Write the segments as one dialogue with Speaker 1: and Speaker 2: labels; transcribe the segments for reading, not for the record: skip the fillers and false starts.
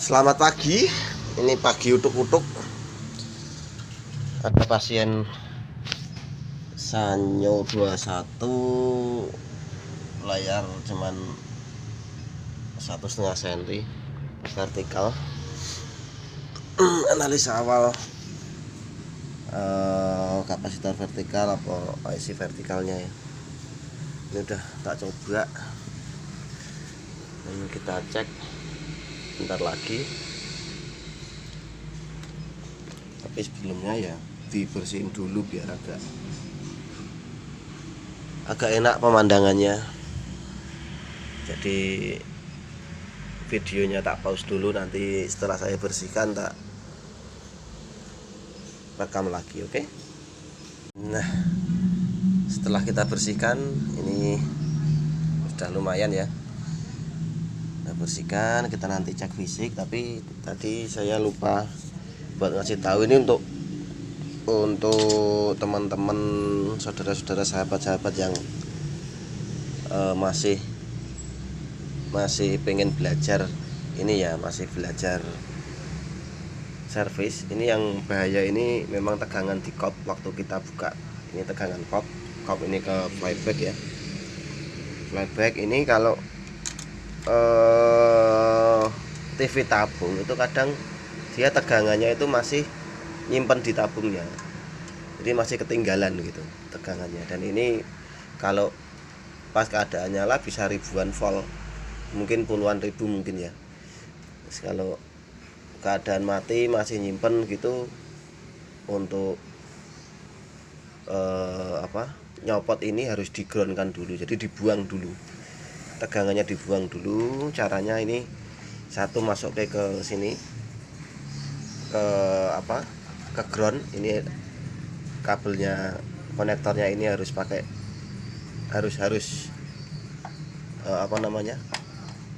Speaker 1: Selamat pagi, ini pagi utuk-utuk. Ada pasien Sanyo 21, layar cuman 1,5 cm, vertikal. Analisa awal kapasitor vertikal apa IC vertikalnya ya. Ini udah tak coba, dan kita cek bentar lagi. Tapi sebelumnya ya dibersihin dulu biar agak enak pemandangannya. Jadi videonya tak pause dulu, nanti setelah saya bersihkan tak rekam lagi, oke? Nah, setelah kita bersihkan ini sudah lumayan ya. Kita bersihkan, kita nanti cek fisik. Tapi tadi saya lupa buat ngasih tahu, ini untuk teman-teman, saudara-saudara, sahabat-sahabat yang masih pengen belajar ini ya, masih belajar servis. Ini yang bahaya ini memang tegangan di kop waktu kita buka. Ini tegangan kop ini ke flyback ya. Flyback ini kalau TV tabung itu kadang dia tegangannya itu masih nyimpen di tabungnya, jadi masih ketinggalan gitu tegangannya. Dan ini kalau pas keadaan nyala bisa ribuan volt, mungkin puluhan ribu mungkin ya. Terus kalau keadaan mati masih nyimpen gitu, untuk nyopot ini harus digroundkan dulu, jadi dibuang dulu tegangannya, dibuang dulu. Caranya ini satu, masuk ke sini, ke ground. Ini kabelnya, konektornya ini harus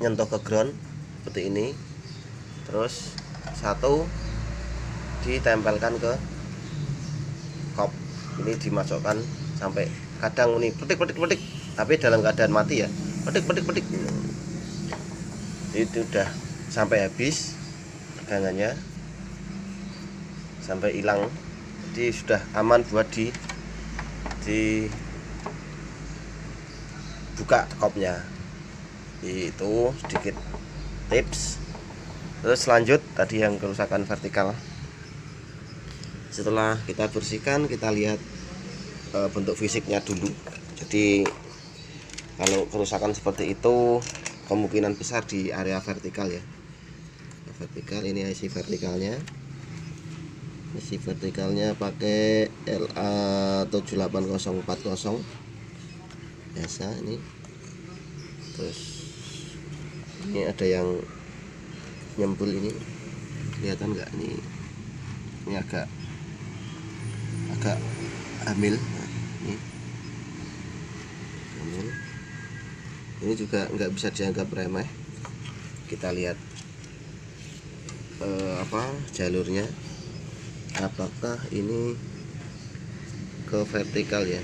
Speaker 1: nyentuh ke ground seperti ini. Terus satu ditempelkan ke kop ini, dimasukkan sampai kadang ini petik, tapi dalam keadaan mati ya, petik. Itu udah sampai habis tegangannya, sampai hilang. Jadi sudah aman buat buka kopnya. Itu sedikit tips. Terus lanjut tadi yang kerusakan vertikal. Setelah kita bersihkan, kita lihat bentuk fisiknya dulu. Jadi kalau kerusakan seperti itu kemungkinan besar di area vertikal ya. Vertikal, ini IC vertikalnya. IC vertikalnya pakai LA78040 biasa ini. Terus ini ada yang nyembul, ini kelihatan nggak? Ini agak hamil. Nah, ini juga nggak bisa dianggap remeh. Kita lihat jalurnya, apakah ini ke vertikal ya.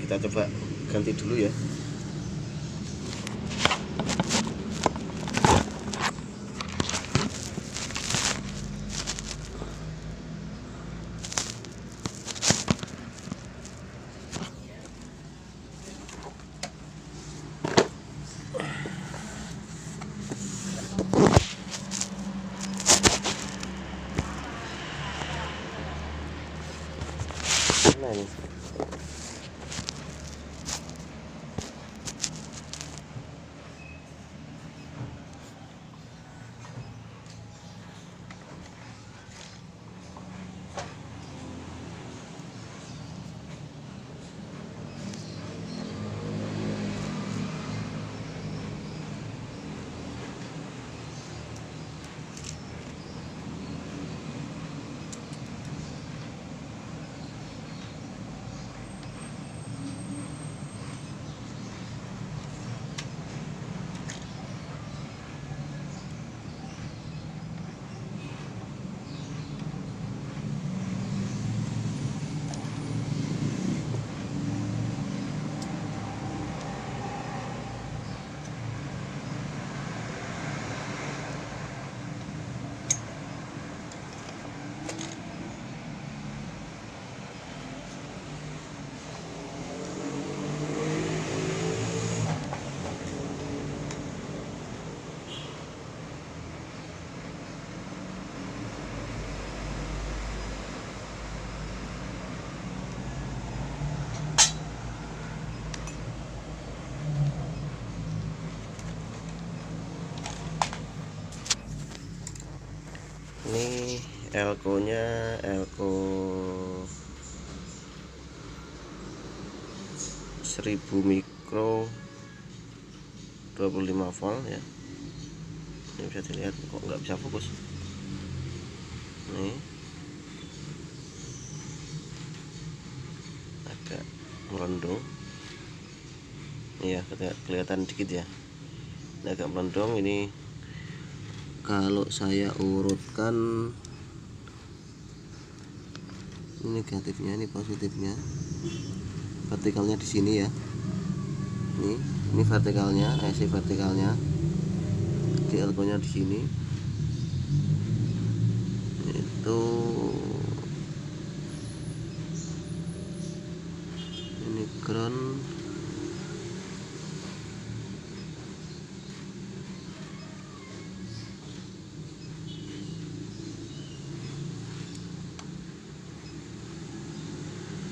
Speaker 1: Kita coba ganti dulu ya. Nah, ini. elko nya elko 1000 mikro 25 volt ya. Ini bisa dilihat, kok nggak bisa fokus nih, agak melendung. Iya, kelihatan dikit ya, ini agak melendung. Ini kalau saya urutkan, ini negatifnya, ini positifnya, vertikalnya di sini ya. Ini vertikalnya, IC vertikalnya, di elko nya di sini. Itu ini ground,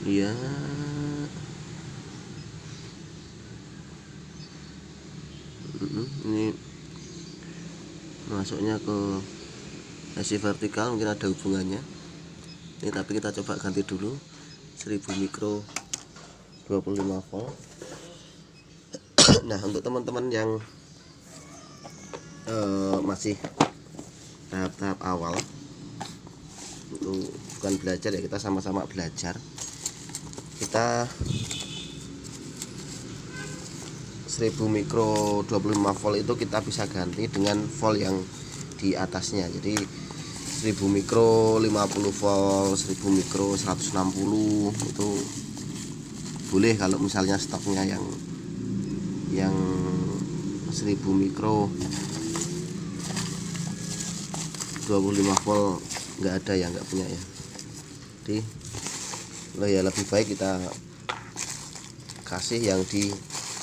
Speaker 1: ya ini masuknya ke IC vertikal, mungkin ada hubungannya ini, tapi kita coba ganti dulu 1000 mikro 25 volt. Nah, untuk teman-teman yang masih tahap-tahap awal, itu bukan belajar ya, kita sama-sama belajar. Kita 1000 mikro 25 volt itu kita bisa ganti dengan volt yang di atasnya. Jadi 1000 mikro 50 volt, 1000 mikro 160 itu boleh kalau misalnya stoknya yang 1000 mikro 25 volt nggak ada ya, nggak punya ya. Jadi ya lebih baik kita kasih yang di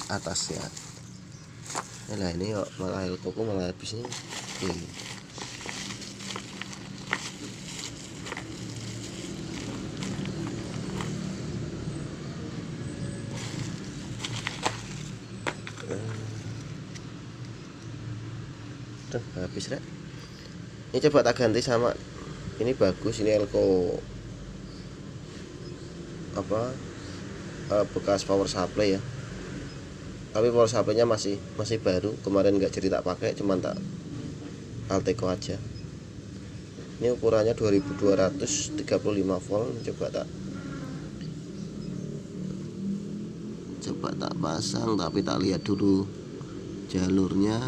Speaker 1: atasnya. Nah, ini kok malah elko malah habisnya ini. Udah habis rek. Ini coba tak ganti sama ini, bagus ini elko apa bekas power supply ya, tapi power supply nya masih baru, kemarin nggak jadi tak pakai, cuman tak Alteco aja. Ini ukurannya 2235 volt. Coba tak pasang, tapi tak lihat dulu jalurnya.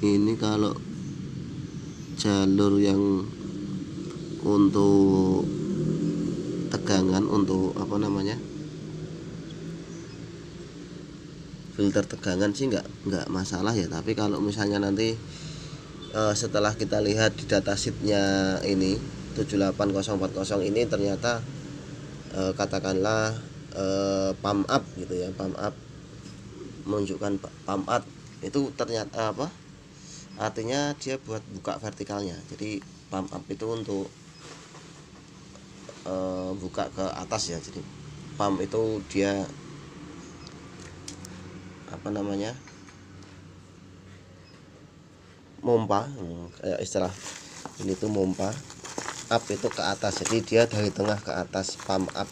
Speaker 1: Ini kalau jalur yang untuk tegangan, untuk apa namanya, filter tegangan sih nggak masalah ya. Tapi kalau misalnya nanti setelah kita lihat di datasheetnya ini 78040 ini ternyata katakanlah pump up gitu ya, pump up menunjukkan pump up itu ternyata apa, artinya dia buat buka vertikalnya. Jadi pump up itu untuk buka ke atas ya. Jadi pump itu dia apa namanya, mompa, kayak istilah ini tuh mompa. Up itu ke atas, jadi dia dari tengah ke atas, pump up.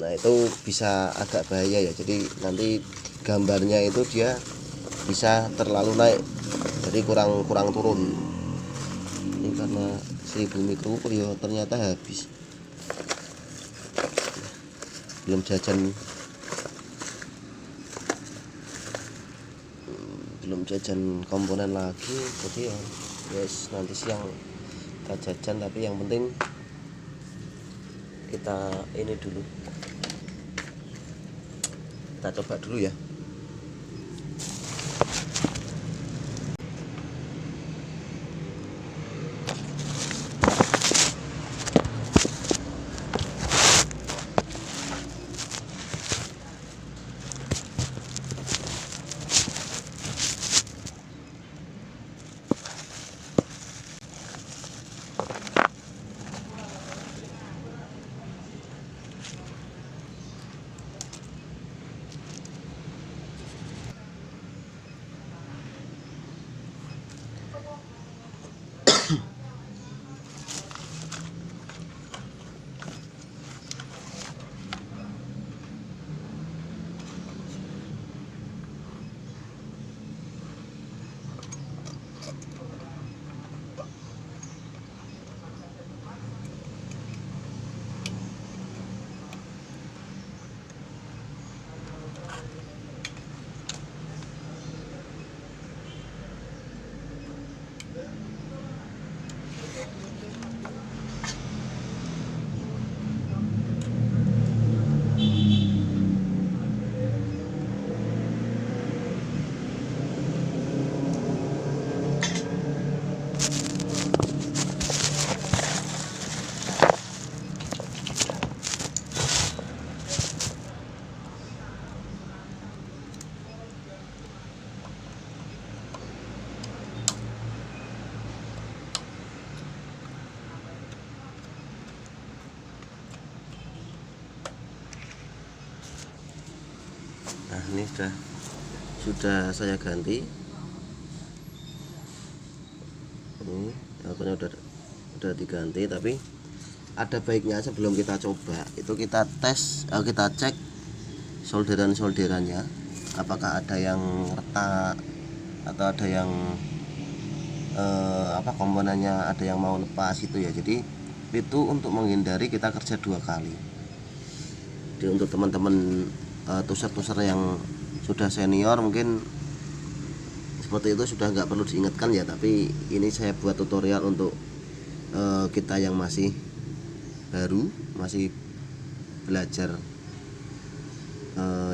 Speaker 1: Nah, itu bisa agak bahaya ya. Jadi nanti gambarnya itu dia bisa terlalu naik, jadi kurang turun. Ini karena 1000 mikro ya ternyata habis, belum jajan komponen lagi. Jadi ya yes, nanti siang kita jajan, tapi yang penting kita ini dulu, kita coba dulu ya. Ini sudah saya ganti. Ini akhirnya udah diganti, tapi ada baiknya sebelum kita coba itu kita tes, kita cek solderannya apakah ada yang retak atau ada yang komponennya ada yang mau lepas itu ya. Jadi itu untuk menghindari kita kerja 2 kali. Jadi untuk teman-teman tuser-tuser yang sudah senior mungkin seperti itu sudah nggak perlu diingatkan ya, tapi ini saya buat tutorial untuk kita yang masih baru, masih belajar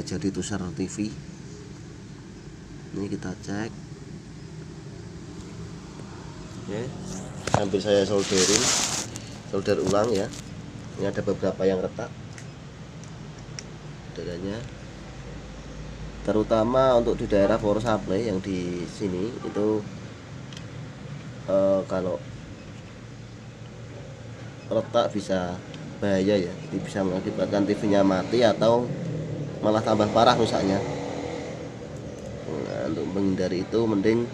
Speaker 1: jadi tuser TV. Ini kita cek. Oke, sambil saya solder ulang ya. Ini ada beberapa yang retak solderannya, terutama untuk di daerah power supply yang di sini itu kalau retak bisa bahaya ya, jadi bisa mengakibatkan TV-nya mati atau malah tambah parah rusaknya. Nah, untuk menghindari itu mending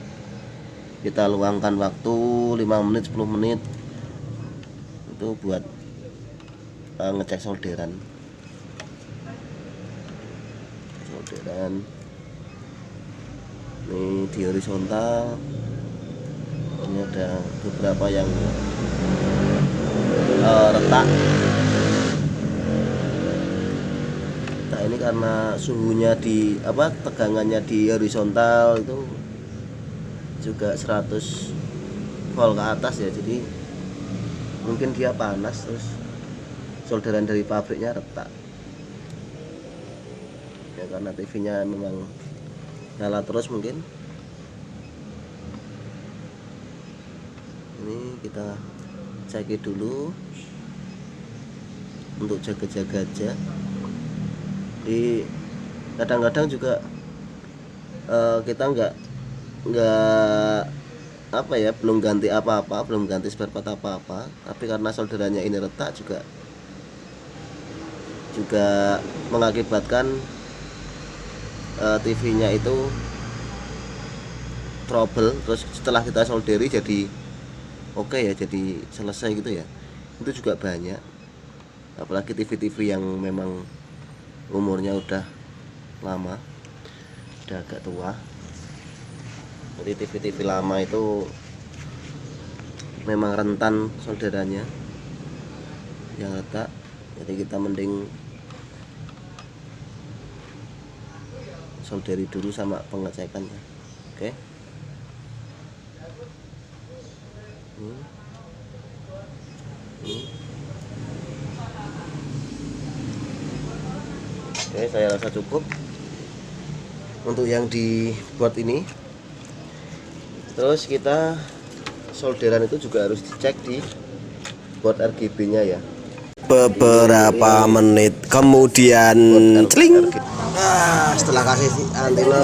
Speaker 1: kita luangkan waktu 5 menit 10 menit itu buat ngecek solderan. Ini di horizontal, ini ada beberapa yang retak. Nah ini karena suhunya di tegangannya di horizontal itu juga 100 volt ke atas ya, jadi mungkin dia panas terus solderan dari pabriknya retak ya, karena TV-nya memang nyala terus mungkin. Ini kita cek dulu untuk jaga-jaga aja. Di kadang-kadang juga kita nggak belum ganti apa-apa, belum ganti spare part apa-apa, tapi karena solderannya ini retak juga mengakibatkan TV-nya itu trouble. Terus setelah kita solderi jadi oke ya, jadi selesai gitu ya. Itu juga banyak, apalagi TV-TV yang memang umurnya udah lama, udah agak tua. Jadi TV-TV lama itu memang rentan solderannya yang retak, jadi kita mending solderi dulu sama pengecekannya. Oke. Oke, saya rasa cukup untuk yang di board ini. Terus kita solderan itu juga harus dicek di board RGB-nya ya. Beberapa menit kemudian celing. Setelah kasih antena,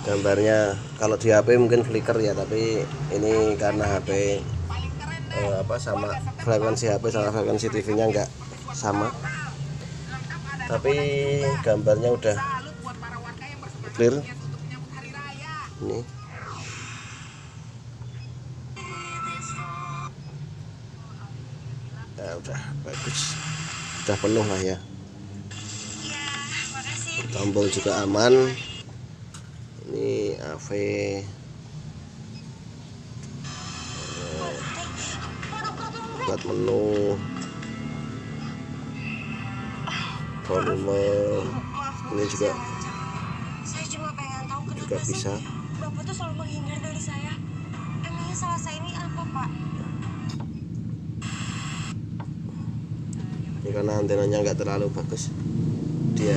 Speaker 1: gambarnya kalau di HP mungkin flicker ya, tapi ini karena HP sama frekuensi HP sama frekuensi TV-nya enggak sama, tapi gambarnya udah clear. Ini nah, udah bagus, udah penuh lah ya. Tombol juga aman. Ini AV buat menu, volume ini juga bisa.
Speaker 2: Bapak tuh selalu menghindar dari saya. Emangnya salah saya ini apa, Pak?
Speaker 1: Ini karena antenanya nggak terlalu bagus, dia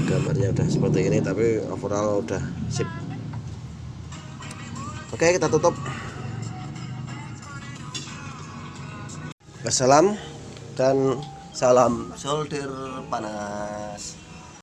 Speaker 1: gambarnya udah seperti ini, tapi overall udah sip. Oke, kita tutup. Wassalam dan salam solder panas.